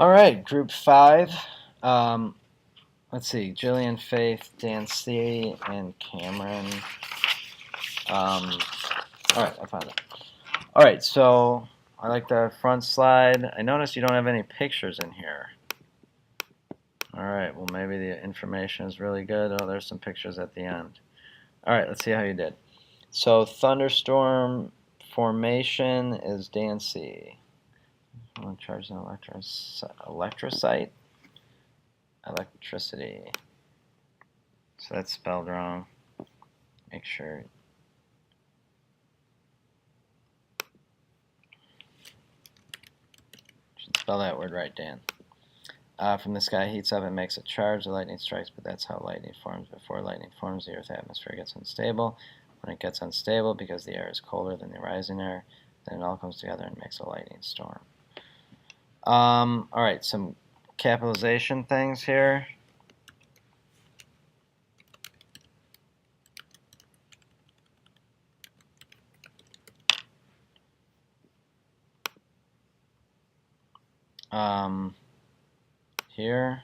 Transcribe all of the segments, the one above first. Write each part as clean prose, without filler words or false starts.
All right, group five. Um, let's see, Jillian, Faith, Dan C, and Cameron. All right, I found it. All right, so I like the front slide. I noticed you don't have any pictures in here. All right, well, maybe the information is really good. Oh, there's some pictures at the end. All right, let's see how you did. So thunderstorm formation is Dan C. I'm going to charge an electrocyte. Electricity. So that's spelled wrong. Make sure. Should spell that word right, Dan. From the sky heats up and makes a charge. The lightning strikes, but that's how lightning forms. Before lightning forms, the Earth's atmosphere gets unstable. When it gets unstable, because the air is colder than the rising air, then it all comes together and makes a lightning storm. All right, some capitalization things here. Here.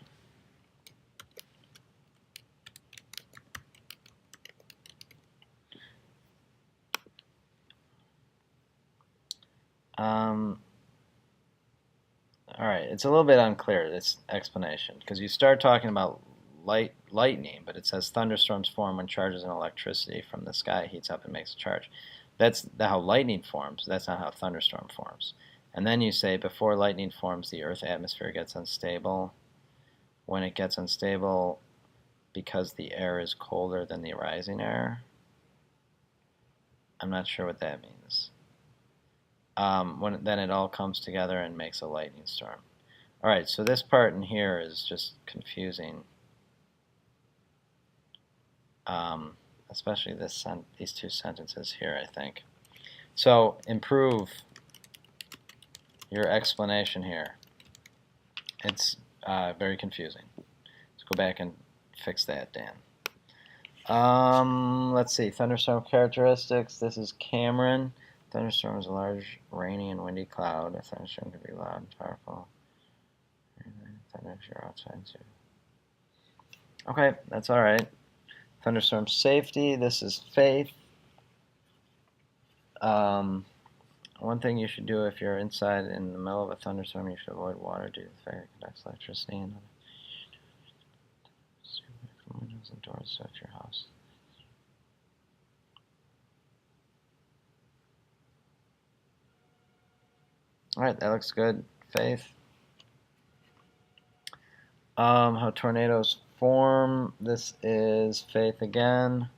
All right, it's a little bit unclear, this explanation, because you start talking about lightning, but it says thunderstorms form when charges in electricity from the sky heats up and makes a charge. That's how lightning forms. That's not how thunderstorm forms. And then you say before lightning forms, the Earth's atmosphere gets unstable. When it gets unstable, because the air is colder than the rising air. I'm not sure what that means. Then it all comes together and makes a lightning storm. All right, so this part in here is just confusing, especially these two sentences here, I think. So improve your explanation here. It's very confusing. Let's go back and fix that, Dan. Let's see, thunderstorm characteristics. This is Cameron. Thunderstorm is a large, rainy, and windy cloud. A thunderstorm can be loud and powerful. Thunder if you're outside too. Okay, that's all right. Thunderstorm safety. This is Faith. One thing you should do if you're inside in the middle of a thunderstorm, you should avoid water due to the fact it conducts electricity and from windows and doors to your house. All right, that looks good, Faith. How tornadoes form. This is Faith again.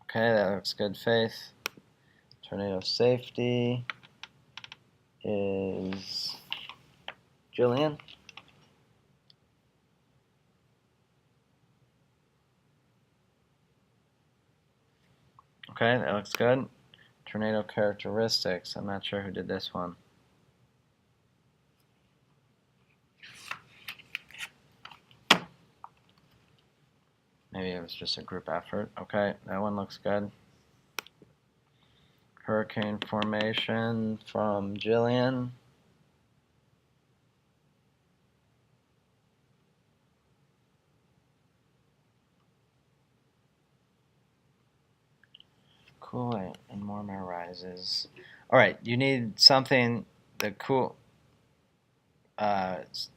Okay, that looks good, Faith. Tornado safety is Jillian. Okay, that looks good. Tornado characteristics. I'm not sure who did this one. Maybe it was just a group effort. Okay, that one looks good. Hurricane formation from Jillian. Cool and warm air rises. All right, you need something. The cool. Let's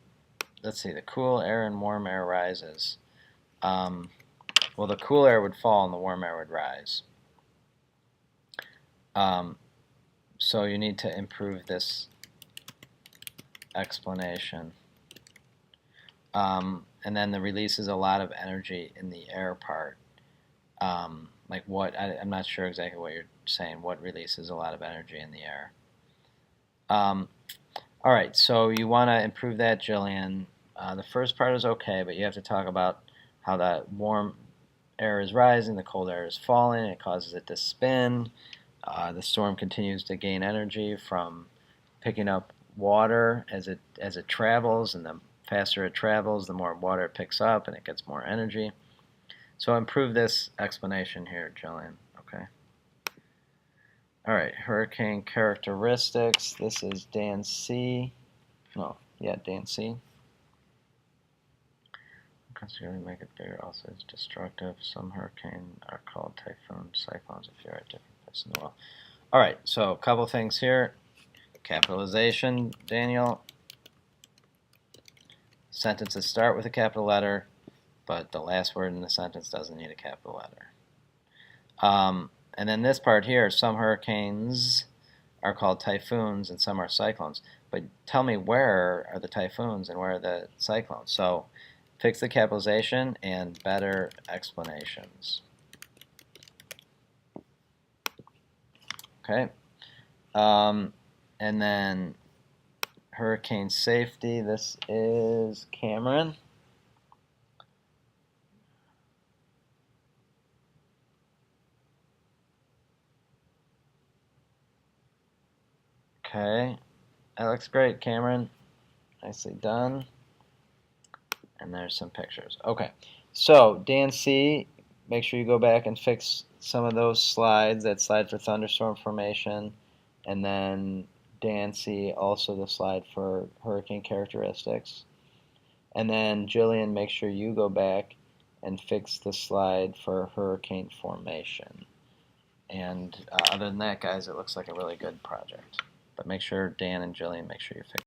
see. The cool air and warm air rises. Well, the cool air would fall and the warm air would rise. So you need to improve this explanation. And then the releases a lot of energy in the air part. Like what? I'm not sure exactly what you're saying. What releases a lot of energy in the air? All right, so you want to improve that, Jillian. The first part is okay, but you have to talk about how the warm air is rising, the cold air is falling, it causes it to spin. The storm continues to gain energy from picking up water as it travels, and the faster it travels, the more water it picks up, and it gets more energy. So improve this explanation here, Jillian. Okay. All right, hurricane characteristics. This is Dan C. No, yeah, Dan C. Considerably make it bigger also is destructive. Some hurricanes are called typhoons, cyclones if you're at different places in the world. All right, so a couple things here. Capitalization, Daniel. Sentences start with a capital letter, but the last word in the sentence doesn't need a capital letter. And then this part here, some hurricanes are called typhoons and some are cyclones. But tell me, where are the typhoons and where are the cyclones? So fix the capitalization and better explanations. Okay. And then hurricane safety, this is Cameron. Okay, that looks great, Cameron. Nicely done. And there's some pictures. Okay, so Dan C, make sure you go back and fix some of those slides. That slide for thunderstorm formation, and then Dan C, also the slide for hurricane characteristics. And then Jillian, make sure you go back and fix the slide for hurricane formation. And other than that, guys, it looks like a really good project. But make sure, Dan and Jillian, make sure you fix